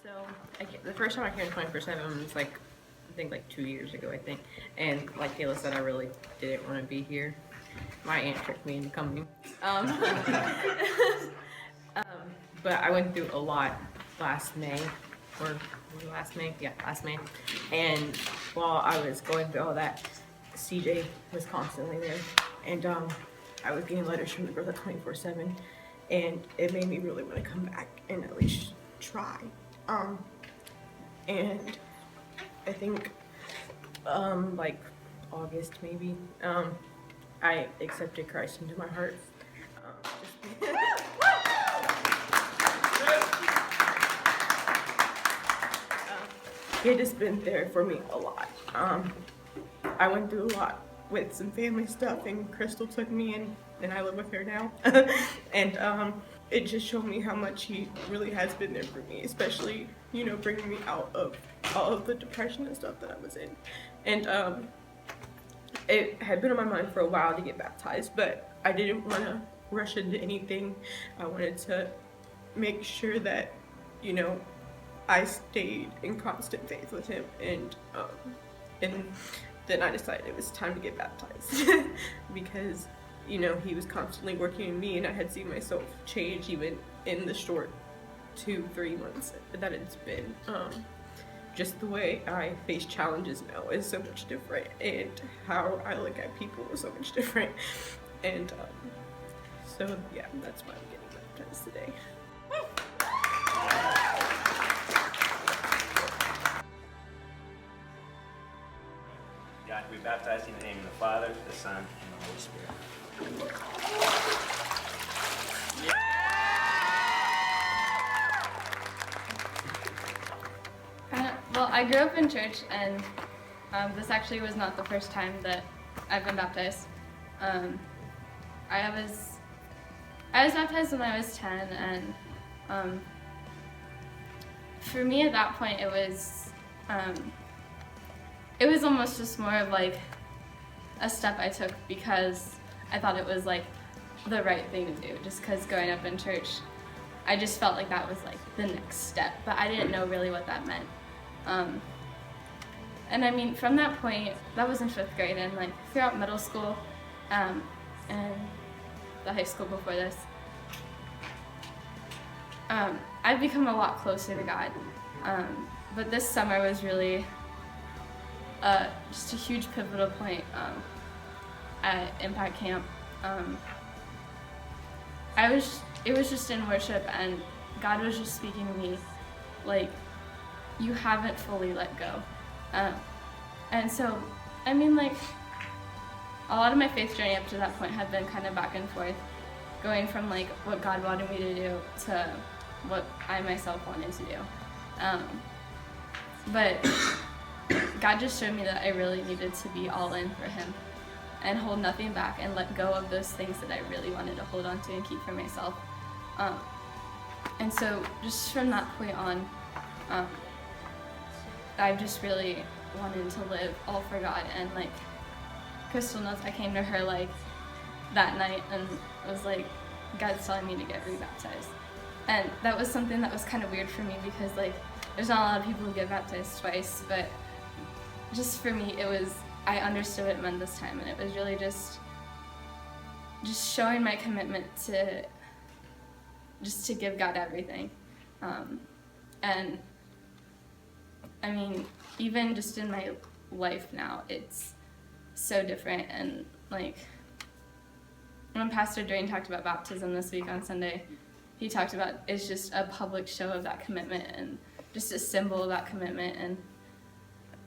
So the first time I came to 24/7 was like, I think like 2 years ago, I think. And like Kayla said, I really didn't want to be here. My aunt tricked me into coming. Um, but I went through a lot last May, or was it last May? Yeah, last May. And while I was going through all that, CJ was constantly there. And I was getting letters from the girls at 24/7. And it made me really want to come back and at least try. And I think like August maybe, I accepted Christ into my heart. He had just been there for me a lot. I went through a lot with some family stuff, and Crystal took me in, and I live with her now. And it just showed me how much he really has been there for me, especially, you know, bringing me out of all of the depression and stuff that I was in. And it had been on my mind for a while to get baptized, but I didn't want to rush into anything. I wanted to make sure that, you know, I stayed in constant faith with him, and then I decided it was time to get baptized because, you know, he was constantly working in me, and I had seen myself change even in the short 2-3 months that it's been. Just the way I face challenges now is so much different, and how I look at people is so much different. And so yeah, that's why I'm getting baptized today. God, we baptize you in the name of the Father, the Son, and the Holy Spirit. Well, I grew up in church, and this actually was not the first time that I've been baptized. I was baptized when I was 10, and for me at that point it was almost just more of like a step I took because I thought it was like the right thing to do, just because growing up in church I just felt like that was like the next step, but I didn't know really what that meant. And I mean, from that point, that was in 5th grade, and like throughout middle school and the high school before this, I've become a lot closer to God. But this summer was really just a huge pivotal point at Impact Camp. It was just in worship, and God was just speaking to me like, you haven't fully let go. And so, I mean, like, a lot of my faith journey up to that point had been kind of back and forth, going from like what God wanted me to do to what I myself wanted to do. But God just showed me that I really needed to be all in for Him and hold nothing back and let go of those things that I really wanted to hold on to and keep for myself. And so just from that point on, I just really wanted to live all for God. And like Crystal knows, I came to her like that night and was like, God's telling me to get rebaptized. And that was something that was kind of weird for me because like there's not a lot of people who get baptized twice, but just for me, I understood what it meant this time, and it was really just showing my commitment to give God everything. And I mean, even just in my life now, it's so different. And like when Pastor Drain talked about baptism this week on Sunday, he talked about it's just a public show of that commitment and just a symbol of that commitment. And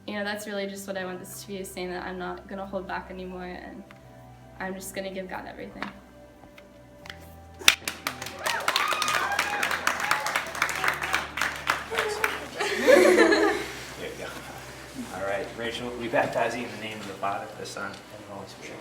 you know, that's really just what I want this to be, is saying that I'm not going to hold back anymore, and I'm just going to give God everything. There you go. All right, Rachel, we baptize you in the name of the Father, the Son, and the Holy Spirit.